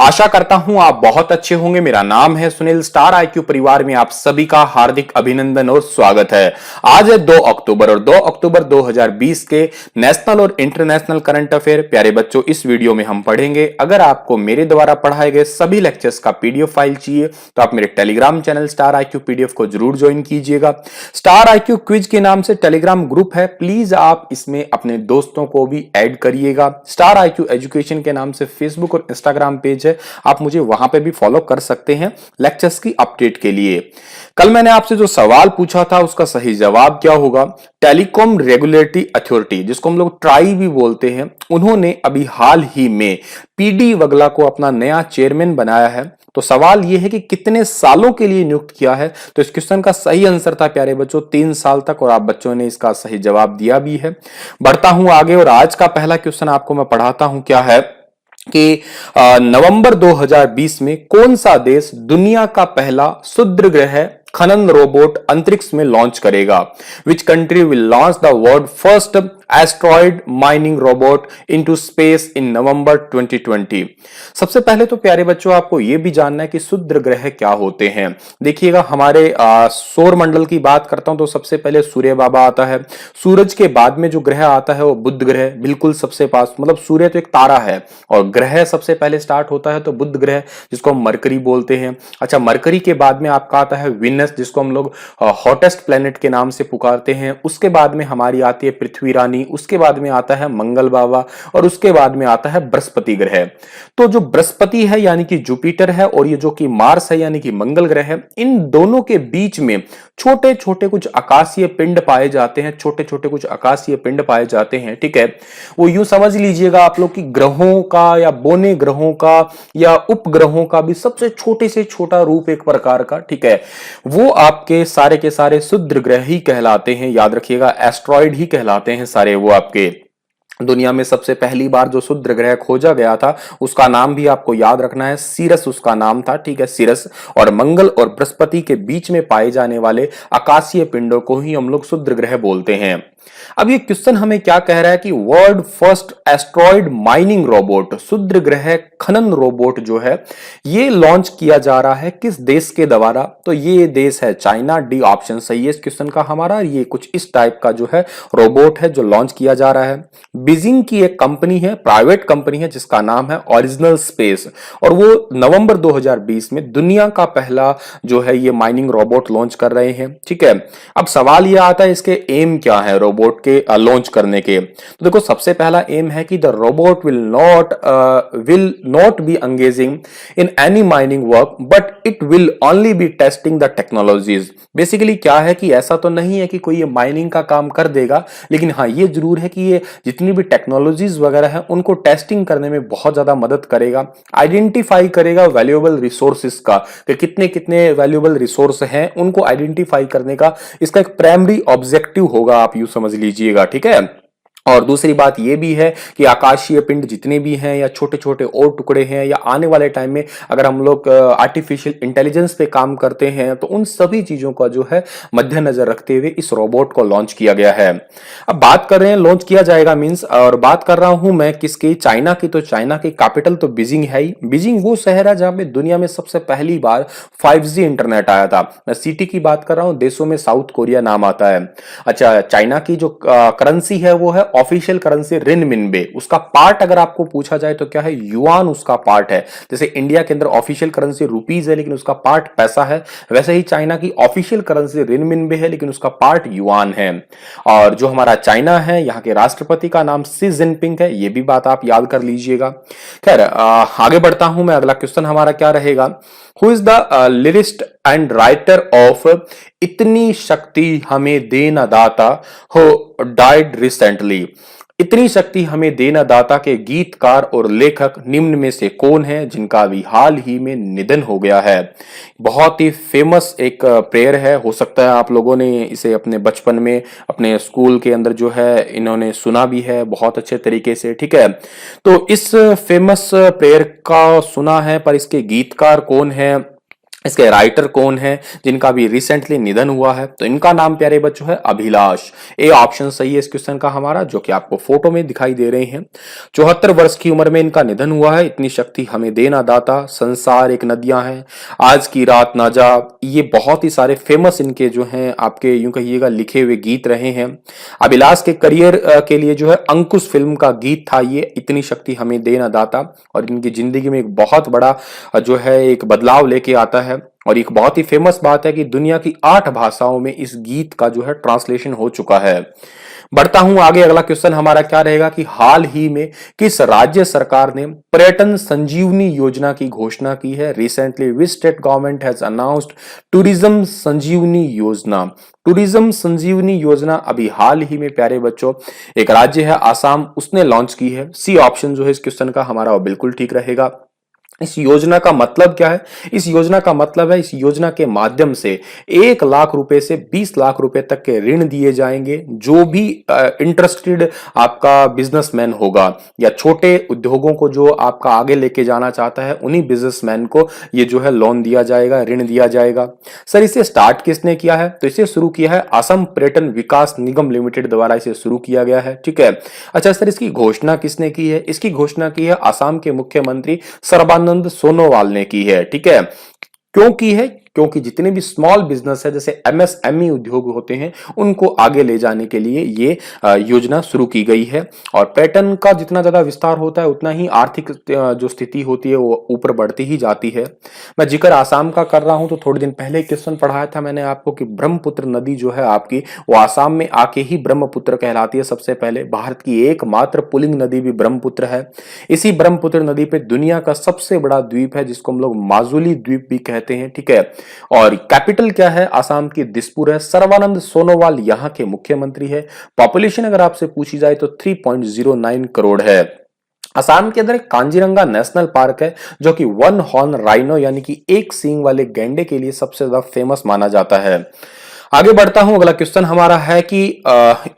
आशा करता हूं आप बहुत अच्छे होंगे। मेरा नाम है सुनील। स्टार आईक्यू परिवार में आप सभी का हार्दिक अभिनंदन और स्वागत है। आज है 2 अक्टूबर और 2 अक्टूबर 2020 के नेशनल और इंटरनेशनल करंट अफेयर। प्यारे बच्चों, इस वीडियो में हम पढ़ेंगे। अगर आपको मेरे द्वारा पढ़ाए गए सभी लेक्चर्स का पीडीएफ फाइल चाहिए तो आप मेरे Telegram channel star IQ PDF को जरूर ज्वाइन कीजिएगा। स्टार आईक्यू क्विज के नाम से टेलीग्राम ग्रुप है, प्लीज आप इसमें अपने दोस्तों को भी ऐड करिएगा। स्टार आईक्यू एजुकेशन के नाम से फेसबुक और इंस्टाग्राम पेज है, आप मुझे वहां पे भी फॉलो कर सकते हैं लेक्चर्स की अपडेट के लिए। कल मैंने आपसे जो सवाल पूछा था उसका सही जवाब क्या होगा। टेलीकॉम रेगुलेटरी अथॉरिटी, जिसको हम लोग ट्राई भी बोलते हैं, उन्होंने अभी हाल ही में पीडी वगला को अपना नया चेयरमैन बनाया है। तो सवाल यह है कि कितने सालों के लिए नियुक्त किया है। तो इस क्वेश्चन का सही आंसर था प्यारे बच्चों 3 साल तक, और आप बच्चों ने इसका सही जवाब दिया भी है। बढ़ता हूं आगे और आज का पहला क्वेश्चन आपको मैं पढ़ाता हूं। क्या है कि नवंबर 2020 में कौन सा देश दुनिया का पहला क्षुद्रग्रह खनन रोबोट अंतरिक्ष में लॉन्च करेगा। Which country will launch the world first asteroid mining robot into space in November 2020। सबसे पहले तो प्यारे बच्चों आपको यह भी जानना है कि क्षुद्रग्रह क्या होते हैं। देखिएगा, हमारे सौर मंडल की बात करता हूं तो सबसे पहले सूर्य बाबा आता है। सूरज के बाद में जो ग्रह आता है वो बुध ग्रह, बिल्कुल सबसे पास। मतलब सूर्य तो एक तारा है और ग्रह सबसे पहले स्टार्ट होता है तो बुध ग्रह, जिसको हम मरकरी बोलते हैं। अच्छा, मरकरी के बाद में आपका आता है विनस, जिसको हम लोग हॉटेस्ट प्लेनेट के नाम से पुकारते हैं। उसके बाद में हमारी आती है पृथ्वी रानी, उसके बाद में आता है मंगल बाबा, और उसके बाद में आता है बृहस्पति ग्रह। तो जो बृहस्पति है यानी कि जुपिटर है, और ये जो कि मार्स है यानी कि मंगल ग्रह है, इन दोनों के बीच में छोटे छोटे कुछ आकाशीय पिंड पाए जाते हैं। छोटे छोटे कुछ आकाशीय पिंड पाए जाते हैं, ठीक है। वो यूं समझ लीजिएगा आप लोग कि ग्रहों का या बोने ग्रहों का या उपग्रहों का भी सबसे छोटे से छोटा रूप एक प्रकार का, ठीक है। वो आपके सारे के सारे क्षुद्र ग्रह ही कहलाते हैं। याद रखिएगा, एस्ट्रॉइड ही कहलाते हैं सारे। वो आपके दुनिया में सबसे पहली बार जो क्षुद्र ग्रह खोजा गया था उसका नाम भी आपको याद रखना है, सीरस उसका नाम था, ठीक है, सीरस। और मंगल और बृहस्पति के बीच में पाए जाने वाले आकाशीय पिंडों को ही हम लोग क्षुद्र ग्रह बोलते हैं। अब ये क्वेश्चन हमें क्या कह रहा है कि world first asteroid mining robot, क्षुद्र ग्रह खनन रोबोट जो है ये लॉन्च किया जा रहा है किस देश के द्वारा। तो ये देश है चाइना। डी ऑप्शन सही है इस क्वेश्चन का हमारा। ये कुछ इस टाइप का जो है रोबोट है जो लॉन्च किया जा रहा है। बीजिंग की एक कंपनी है, प्राइवेट कंपनी है, जिसका नाम है ओरिजिनल स्पेस, और वो नवंबर 2020 में दुनिया का पहला जो है ये माइनिंग रोबोट लॉन्च कर रहे हैं, ठीक है। अब सवाल यह आता है इसके एम क्या है रोबोट के लॉन्च करने के। तो देखो, सबसे पहला एम है कि the robot will not be engaging in any mining work but it will only be testing the technologies. Basically क्या है कि ऐसा तो नहीं है कि कोई ये माइनिंग का काम कर देगा, लेकिन हाँ ये जरूर है कि ये जितनी भी टेक्नोलॉजीज वगैरह है उनको टेस्टिंग करने में बहुत ज्यादा मदद करेगा। आइडेंटिफाई करेगा वैल्यूएबल रिसोर्सेज का, कि कितने कितने वैल्यूएबल रिसोर्स हैं उनको आइडेंटिफाई करने का इसका एक प्राइमरी ऑब्जेक्टिव होगा, आप यूं समझ लीजिएगा, ठीक है। और दूसरी बात यह भी है कि आकाशीय पिंड जितने भी हैं या छोटे छोटे और टुकड़े हैं, या आने वाले टाइम में अगर हम लोग आर्टिफिशियल इंटेलिजेंस पे काम करते हैं तो उन सभी चीजों का जो है मद्देनजर रखते हुए इस रोबोट को लॉन्च किया गया है। अब बात कर रहे हैं लॉन्च किया जाएगा मींस, और बात कर रहा हूं मैं किसकी, चाइना की। तो चाइना की कैपिटल तो बीजिंग है ही। बीजिंग वो शहर है जहां पे दुनिया में सबसे पहली बार 5G इंटरनेट आया था। मैं सिटी की बात कर रहा हूं, देशों में साउथ कोरिया नाम आता है। अच्छा, चाइना की जो करेंसी है वो है ऑफिशियल करेंसी रिनमिनबे। उसका पार्ट अगर आपको पूछा जाए तो क्या है, युआन उसका पार्ट है। जैसे इंडिया के अंदर ऑफिशियल करेंसी रुपीज है लेकिन उसका पार्ट पैसा है, वैसे ही चाइना की ऑफिशियल करेंसी रिनमिनबे है लेकिन उसका पार्ट युआन है। और जो हमारा चाइना है, यहाँ के राष्ट्रपति का नाम शी जिनपिंग है, ये भी बात आप याद कर लीजिएगा। खैर आगे बढ़ता हूं मैं। अगला क्वेश्चन हमारा क्या रहेगा, who is the lyrist and writer of इतनी शक्ति हमें दे न दाता हो डाइड रिसेंटली। इतनी शक्ति हमें दे न दाता के गीतकार और लेखक निम्न में से कौन है जिनका अभी हाल ही में निधन हो गया है। बहुत ही फेमस एक प्रेयर है, हो सकता है आप लोगों ने इसे अपने बचपन में अपने स्कूल के अंदर जो है इन्होंने सुना भी है बहुत अच्छे तरीके से, ठीक है। तो इस फेमस प्रेयर का सुना है, पर इसके गीतकार कौन है इसके राइटर कौन है जिनका भी रिसेंटली निधन हुआ है? तो इनका नाम प्यारे बच्चों है अभिलाष। ए ऑप्शन सही है इस क्वेश्चन का हमारा, जो कि आपको फोटो में दिखाई दे रहे हैं। 74 वर्ष की उम्र में इनका निधन हुआ है। इतनी शक्ति हमें देना दाता, संसार एक नदियां हैं, आज की रात ना जा, ये बहुत ही सारे फेमस इनके जो हैं आपके यूं कहिएगा लिखे हुए गीत रहे हैं। अभिलाष के करियर के लिए जो है अंकुश फिल्म का गीत था ये, इतनी शक्ति हमें देना दाता, और इनकी जिंदगी में एक बहुत बड़ा जो है एक बदलाव लेके आता है। और एक बहुत ही फेमस बात है कि दुनिया की 8 भाषाओं में इस गीत का जो है ट्रांसलेशन हो चुका है। बढ़ता हूं आगे, अगला क्वेश्चन हमारा क्या रहेगा कि हाल ही में किस राज्य सरकार ने पर्यटन संजीवनी योजना की घोषणा की है? Recently which state government has announced tourism Sanjeevani योजना? टूरिज्म संजीवनी योजना अभी हाल ही में प्यारे बच्चों एक राज्य है आसाम, उसने लॉन्च की है। सी ऑप्शन जो है इस क्वेश्चन का हमारा वो बिल्कुल ठीक रहेगा। इस योजना का मतलब क्या है? इस योजना का मतलब है, इस योजना के माध्यम से 1 लाख रुपए से 20 लाख रुपए तक के ऋण दिए जाएंगे। जो भी इंटरेस्टेड आपका बिजनेसमैन होगा या छोटे उद्योगों को जो आपका आगे लेके जाना चाहता है, उन्हीं बिजनेसमैन को ये जो है लोन दिया जाएगा, ऋण दिया जाएगा। सर इसे स्टार्ट किसने किया है? तो इसे शुरू किया है असम पर्यटन विकास निगम लिमिटेड द्वारा इसे शुरू किया गया है। ठीक है। अच्छा सर इसकी घोषणा किसने की है? इसकी घोषणा की है असम के मुख्यमंत्री सर्बानंद सोनोवाल ने की है। ठीक है। क्यों की है? क्योंकि जितने भी स्मॉल बिजनेस है जैसे एमएसएमई उद्योग होते हैं, उनको आगे ले जाने के लिए ये योजना शुरू की गई है। और पर्यटन का जितना ज्यादा विस्तार होता है उतना ही आर्थिक जो स्थिति होती है वो ऊपर बढ़ती ही जाती है। मैं जिक्र आसाम का कर रहा हूं तो थोड़े दिन पहले क्वेश्चन पढ़ाया था मैंने आपको कि ब्रह्मपुत्र नदी जो है आपकी वो आसाम में आके ही ब्रह्मपुत्र कहलाती है। सबसे पहले भारत की एकमात्र पुलिंग नदी भी ब्रह्मपुत्र है। इसी ब्रह्मपुत्र नदी पे दुनिया का सबसे बड़ा द्वीप है जिसको हम लोग माजुली द्वीप भी कहते हैं। ठीक है। और कैपिटल क्या है आसाम की? दिसपुर है। सर्बानंद सोनोवाल यहाँ के मुख्यमंत्री है। पॉपुलेशन अगर आपसे पूछी जाए तो 3.09 करोड़ है। असम के अंदर एक कांजीरंगा नेशनल पार्क है जो कि वन हॉर्न राइनो यानी कि एक सींग वाले गैंडे के लिए सबसे ज्यादा फेमस माना जाता है। आगे बढ़ता हूं, अगला क्वेश्चन हमारा है कि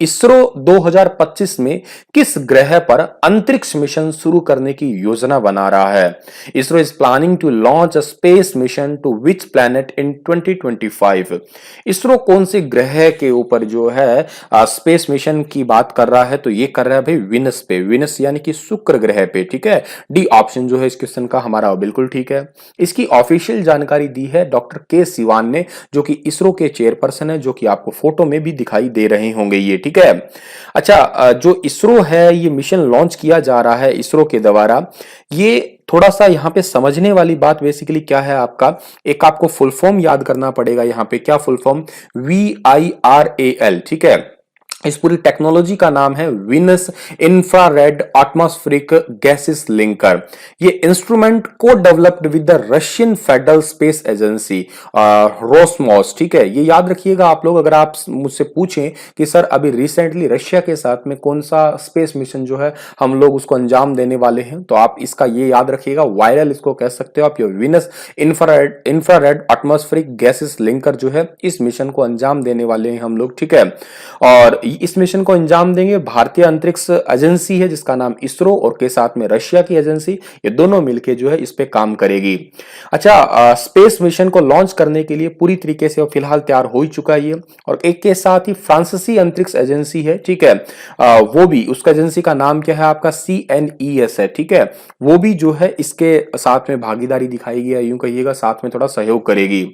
इसरो 2025 में किस ग्रह पर अंतरिक्ष मिशन शुरू करने की योजना बना रहा है? ISRO is planning to launch a space mission to which planet in 2025? ISRO कौन से ग्रह के ऊपर जो है स्पेस मिशन की बात कर रहा है? तो ये कर रहा है भाई विनस पे, विनस यानी कि शुक्र ग्रह पे। ठीक है। डी ऑप्शन जो है इस क्वेश्चन का हमारा बिल्कुल ठीक है। इसकी ऑफिशियल जानकारी दी है डॉक्टर के सिवान ने, जो कि इसरो के चेयरपर्सन है, जो कि आपको फोटो में भी दिखाई दे रहे होंगे ये। ठीक है। अच्छा जो इसरो है ये मिशन लॉन्च किया जा रहा है इसरो के द्वारा, ये थोड़ा सा यहाँ पे समझने वाली बात बेसिकली क्या है आपका, एक आपको फुल फॉर्म याद करना पड़ेगा यहाँ पे। क्या फुल फॉर्म? VIRAL। ठीक है। इस पूरी टेक्नोलॉजी का नाम है Venus infrared atmospheric gases linker. ये इंस्ट्रूमेंट को developed with the Russian federal space agency Roscosmos. ठीक है। ये याद रखिएगा आप लोग, अगर आप मुझसे पूछें कि सर अभी रिसेंटली रशिया के साथ में कौन सा स्पेस मिशन जो है हम लोग उसको अंजाम देने वाले हैं, तो आप इसका ये याद रखिएगा, वायरल इसको कह सकते हो आप, ये Venus infrared atmospheric gases linker जो है इस मिशन को अंजाम देने वाले हैं हम लोग। ठीक है। और इस मिशन को अंजाम देंगे भारतीय अंतरिक्ष एजेंसी है जिसका नाम इसरो, और के साथ में रशिया की एजेंसी, ये दोनों मिलके जो है इस पे काम करेगी। अच्छा स्पेस मिशन को लॉन्च करने के लिए पूरी तरीके से फिलहाल तैयार हो ही चुका है ये, और एक के साथ ही फ्रांसीसी अंतरिक्ष एजेंसी है। ठीक है। वो भी, उसका एजेंसी का नाम क्या है आपका? CNES है। ठीक है। वो भी जो है इसके साथ में भागीदारी दिखाएगी, या यूं कहिएगा साथ में थोड़ा सहयोग करेगी।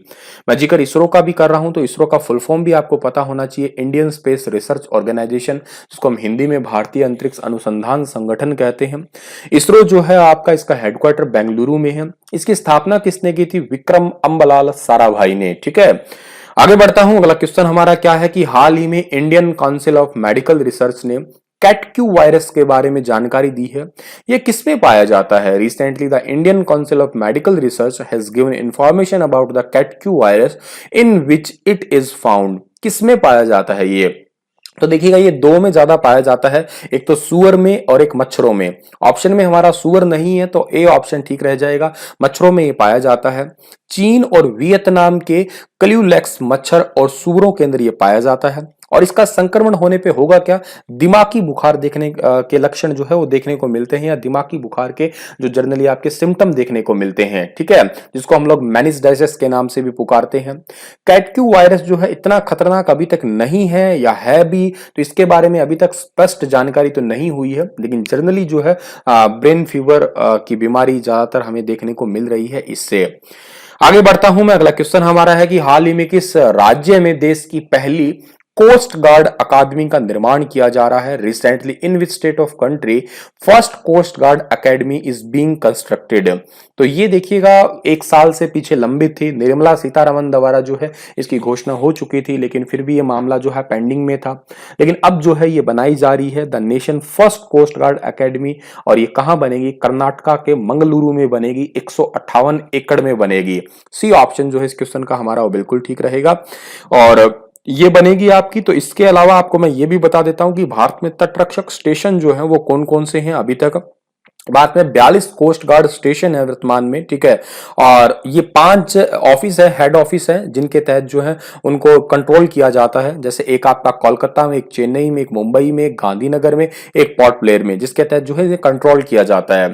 मैं जिक्र इसरो का भी कर रहा हूं तो इसरो का फुल फॉर्म भी आपको पता होना चाहिए, इंडियन स्पेस रिसर्च ऑर्गेनाइजेशन, जिसको हम हिंदी में भारतीय अंतरिक्ष अनुसंधान संगठन कहते हैं। इसरो जो है आपका, इसका हेडक्वार्टर बेंगलुरु में है। इसकी स्थापना किसने की थी? विक्रम अम्बलाल साराभाई ने। ठीक है। आगे बढ़ता हूं, अगला क्वेश्चन हमारा क्या है कि हाल ही में Indian Council of Medical research ने कैटक्यू वायरस के बारे में जानकारी दी है। यह किसमें पाया जाता है? Recently the Indian Council of Medical Research has given information about the Cat Que virus in which it is found. किसमें पाया जाता है ये? तो देखिएगा ये दो में ज्यादा पाया जाता है, एक तो सुअर में और एक मच्छरों में। ऑप्शन में हमारा सुअर नहीं है तो ए ऑप्शन ठीक रह जाएगा, मच्छरों में ये पाया जाता है। चीन और वियतनाम के क्ल्यूलेक्स मच्छर और सुअरों के अंदर ये पाया जाता है। और इसका संक्रमण होने पे होगा क्या, दिमागी बुखार देखने के लक्षण जो है वो देखने को मिलते हैं, या दिमागी बुखार के जो जनरली आपके सिम्टम देखने को मिलते हैं, ठीक है, जिसको हम लोग मेनिस के नाम से भी पुकारते हैं। कैटक्यू वायरस जो है इतना खतरनाक अभी तक नहीं है, या है भी तो इसके बारे में अभी तक स्पष्ट जानकारी तो नहीं हुई है, लेकिन जनरली जो है ब्रेन फीवर की बीमारी ज्यादातर हमें देखने को मिल रही है इससे। आगे बढ़ता हूं मैं, अगला क्वेश्चन हमारा है कि हाल ही में किस राज्य में देश की पहली कोस्ट गार्ड अकादमी का निर्माण किया जा रहा है। Recently in which state of country first coast guard academy is being constructed. तो ये देखिएगा एक साल से पीछे लंबित थी, निर्मला सीतारमण द्वारा जो है इसकी घोषणा हो चुकी थी, लेकिन फिर भी ये मामला जो है पेंडिंग में था, लेकिन अब जो है ये बनाई जा रही है, the nation first coast guard academy. और ये कहां बनेगी, कर्नाटका के मंगलुरु में बनेगी, 158 एकड़ में बनेगी। सी ऑप्शन जो है इस क्वेश्चन का हमारा वो बिल्कुल ठीक रहेगा, और ये बनेगी आपकी। तो इसके अलावा आपको मैं ये भी बता देता हूं कि भारत में तटरक्षक स्टेशन जो है वो कौन कौन से हैं अभी तक। भारत में 42 कोस्ट गार्ड स्टेशन है वर्तमान में, ठीक है, और ये 5 ऑफिस है, हेड ऑफिस है, जिनके तहत जो है उनको कंट्रोल किया जाता है। जैसे एक आपका कोलकाता में, एक चेन्नई में, एक मुंबई में, एक गांधीनगर में, एक पोर्ट ब्लेयर में, जिसके तहत जो है ये कंट्रोल किया जाता है।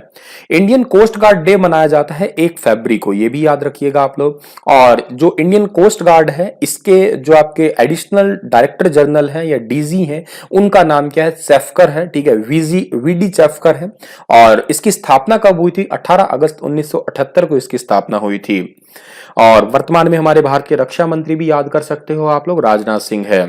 इंडियन कोस्ट गार्ड डे मनाया जाता है 1 फरवरी को, ये भी याद रखिएगा आप लोग। और जो इंडियन कोस्ट गार्ड है इसके जो आपके एडिशनल डायरेक्टर जनरल है या डीजी है, उनका नाम क्या है, सेफकर है, ठीक है, वीडी सेफकर है। और इसकी स्थापना कब हुई थी, 18 अगस्त 1978 को इसकी स्थापना हुई थी। और वर्तमान में हमारे भारत के रक्षा मंत्री भी याद कर सकते हो आप लोग, राजनाथ सिंह है।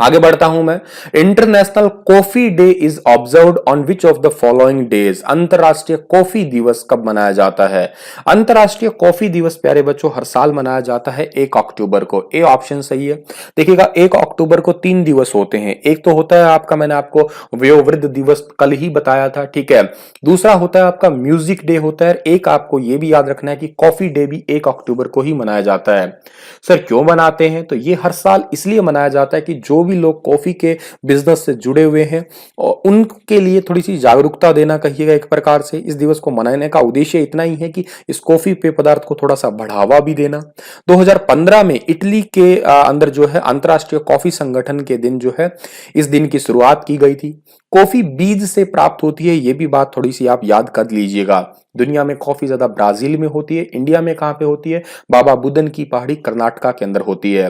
आगे बढ़ता हूं मैं, international coffee day is observed on which of the following days. अंतरराष्ट्रीय कॉफी दिवस कब मनाया जाता है। अंतरराष्ट्रीय कॉफी दिवस प्यारे बच्चों हर साल मनाया जाता है 1 अक्टूबर को। ए ऑप्शन सही है। देखिएगा 1 अक्टूबर को 3 दिवस होते हैं। एक तो होता है आपका, मैंने आपको वयोवृद्ध दिवस कल ही बताया था, ठीक है। दूसरा होता है आपका म्यूजिक डे होता है। एक आपको यह भी याद रखना है कि कॉफी डे भी 1 अक्टूबर को ही मनाया जाता है। सर क्यों मनाते हैं, तो ये हर साल इसलिए मनाया जाता है कि जो भी लोग कॉफी के बिजनेस से जुड़े हुए हैं और उनके लिए थोड़ी सी जागरूकता देना कहिएगा एक प्रकार से। इस दिवस को मनाने का उद्देश्य इतना ही है कि इस कॉफी पेय पदार्थ को थोड़ा सा बढ़ावा भी देना। 2015 में इटली के अंदर जो है अंतरराष्ट्रीय कॉफी संगठन के दिन जो है इस दिन की शुरुआत की गई थी। कॉफी बीज से प्राप्त होती है, ये भी बात थोड़ी सी आप याद कर लीजिएगा। दुनिया में कॉफी ज्यादा ब्राजील में होती है, इंडिया में कहां पे होती है, बाबा बुदन की पहाड़ी कर्नाटका के अंदर होती है।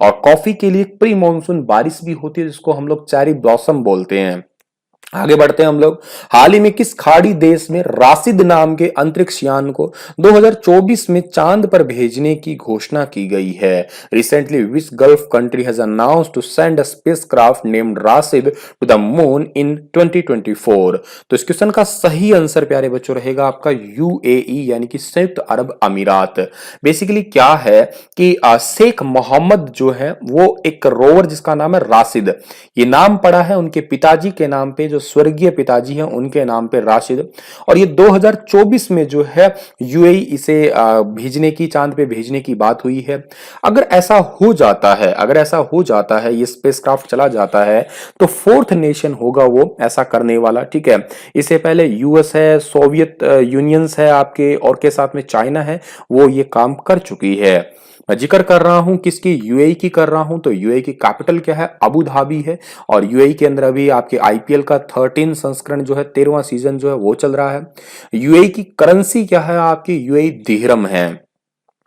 और कॉफी के लिए प्री मानसून बारिश भी होती है, जिसको हम लोग चेरी ब्लॉसम बोलते हैं। आगे बढ़ते हैं हम लोग, हाल ही में किस खाड़ी देश में राशिद नाम के अंतरिक्ष यान को 2024 में चांद पर भेजने की घोषणा की गई है। Recently which gulf country has announced to send a spacecraft named Rashid to the moon in 2024। तो इस क्वेश्चन का सही आंसर प्यारे बच्चों रहेगा आपका यूएई यानी कि संयुक्त अरब अमीरात। बेसिकली क्या है कि शेख मोहम्मद जो है वो एक रोवर जिसका नाम है राशिद, ये नाम पड़ा है उनके पिताजी के नाम पे, जो स्वर्गीय पिताजी हैं उनके नाम पे राशिद। और ये 2024 में जो है यूएई इसे भेजने की, चांद पे भेजने की बात हुई है। अगर ऐसा हो जाता है, अगर ऐसा हो जाता है, ये स्पेसक्राफ्ट चला जाता है, तो 4th नेशन होगा वो ऐसा करने वाला, ठीक है। इससे पहले यूएस है, सोवियत यूनियंस है आपके, और के साथ में चाइना है, वो ये काम कर चुकी है। मैं जिक्र कर रहा हूं किसकी, यूएई की कर रहा हूं। तो यूएई की कैपिटल क्या है, अबू धाबी है। और यूएई के अंदर अभी आपके आईपीएल का 13 संस्करण जो है, 13वां सीजन जो है वो चल रहा है। यूएई की करेंसी क्या है आपकी, यूएई दिहरम है।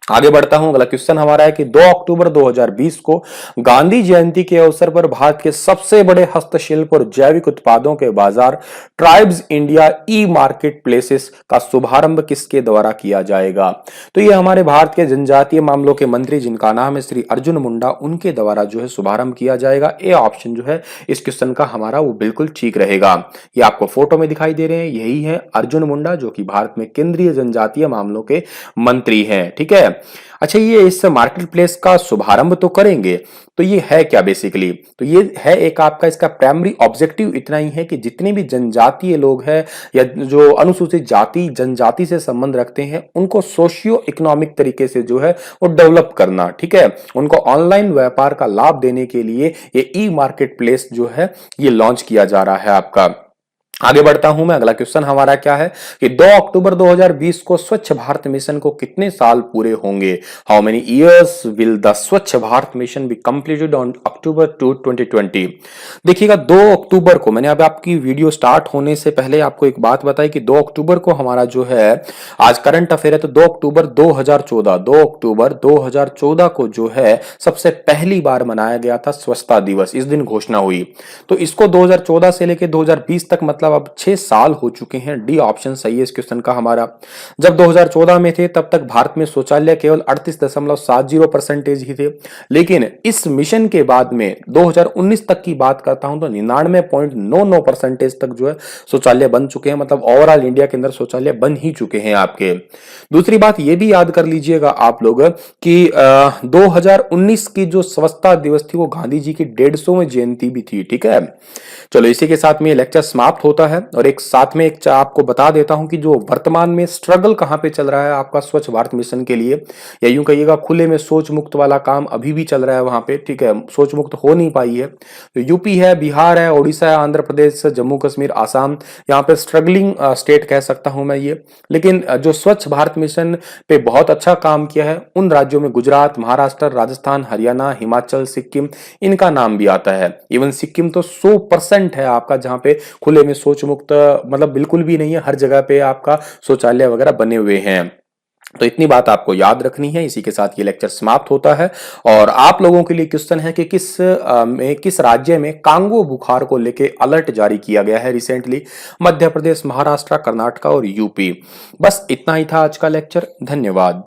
आगे बढ़ता हूं, अगला क्वेश्चन हमारा है कि 2 अक्टूबर 2020 को गांधी जयंती के अवसर पर भारत के सबसे बड़े हस्तशिल्प और जैविक उत्पादों के बाजार ट्राइब्स इंडिया ई मार्केट प्लेसेस का शुभारंभ किसके द्वारा किया जाएगा। तो ये हमारे भारत के जनजातीय मामलों के मंत्री जिनका नाम है श्री अर्जुन मुंडा, उनके द्वारा जो है शुभारंभ किया जाएगा। ए ऑप्शन जो है इस क्वेश्चन का हमारा वो बिल्कुल ठीक रहेगा। ये आपको फोटो में दिखाई दे रहे हैं, यही है अर्जुन मुंडा जो कि भारत में केंद्रीय जनजातीय मामलों के मंत्री हैं, ठीक है। अच्छा, ये इस मार्केट प्लेस का शुभारंभ तो करेंगे, तो ये है क्या बेसिकली, तो ये है एक आपका, इसका प्राइमरी ऑब्जेक्टिव इतना ही है कि जितने भी जनजातीय लोग हैं या जो अनुसूचित जाति जनजाति से संबंध रखते हैं, उनको सोशियो इकोनॉमिक तरीके से जो है वो डेवलप करना, ठीक है। उनको ऑनलाइन व्यापार का लाभ देने के लिए ये ई मार्केट प्लेस जो है ये लॉन्च किया जा रहा है आपका। आगे बढ़ता हूं मैं। अगला क्वेश्चन हमारा क्या है कि 2 अक्टूबर 2020 को स्वच्छ भारत मिशन को कितने साल पूरे होंगे? How many years will the Swachh Bharat mission be completed on October 2 2020? देखिएगा, 2 अक्टूबर को, मैंने अब आपकी वीडियो स्टार्ट होने से पहले आपको एक बात बताई कि 2 अक्टूबर को हमारा जो है आज करंट अफेयर है, तो 2 अक्टूबर 2014, 2 अक्टूबर 2014 को जो है सबसे पहली बार मनाया गया था स्वच्छता दिवस। इस दिन घोषणा हुई। तो इसको 2014 से लेकर 2020 तक, मतलब अब 6 साल हो चुके हैं। डी ऑप्शन सही है इस क्वेश्चन का हमारा। जब 2014 में थे तब तक भारत में शौचालय केवल 38.70% ही थे, लेकिन इस मिशन के बाद में 2019 तक की बात करता हूं तो 99.99% तक जो है शौचालय बन चुके हैं। मतलब ओवरऑल इंडिया के अंदर शौचालय बन ही चुके हैं आपके। दूसरी बात ये भी याद कर लीजिएगा आप लोग कि 2019 की जो स्वच्छता दिवस थी वो गांधी जी की 150वीं जयंती भी थी। ठीक है, चलो इसी के साथ में ये लेक्चर समाप्त होता है। और एक साथ में एक आपको बता देता हूं कि जो वर्तमान में स्ट्रगल कहां पे चल रहा है आपका स्वच्छ भारत मिशन के लिए, या यूं कहिएगा खुले में शौच मुक्त वाला काम अभी भी चल रहा है वहां पे। ठीक है, शौच मुक्त हो नहीं पाई है। तो यूपी है, बिहार है, उड़ीसा है, आंध्र प्रदेश, जम्मू कश्मीर, आसाम, यहाँ पे स्ट्रगलिंग स्टेट कह सकता हूं मैं ये। लेकिन जो स्वच्छ भारत मिशन पे बहुत अच्छा काम किया है उन राज्यों में गुजरात, महाराष्ट्र, राजस्थान, हरियाणा, हिमाचल, सिक्किम, इनका नाम भी आता है। इवन सिक्किम तो 100% है आपका, जहां पे खुले में शौच मुक्त मतलब बिल्कुल भी नहीं है, हर जगह पे आपका शौचालय वगैरह बने हुए हैं। तो इतनी बात आपको याद रखनी है। इसी के साथ ये लेक्चर समाप्त होता है। और आप लोगों के लिए क्वेश्चन है कि किस राज्य में कांगो बुखार को लेके अलर्ट जारी किया गया है रिसेंटली? मध्य प्रदेश, महाराष्ट्र, कर्नाटक और यूपी। बस इतना ही था आज का लेक्चर। धन्यवाद।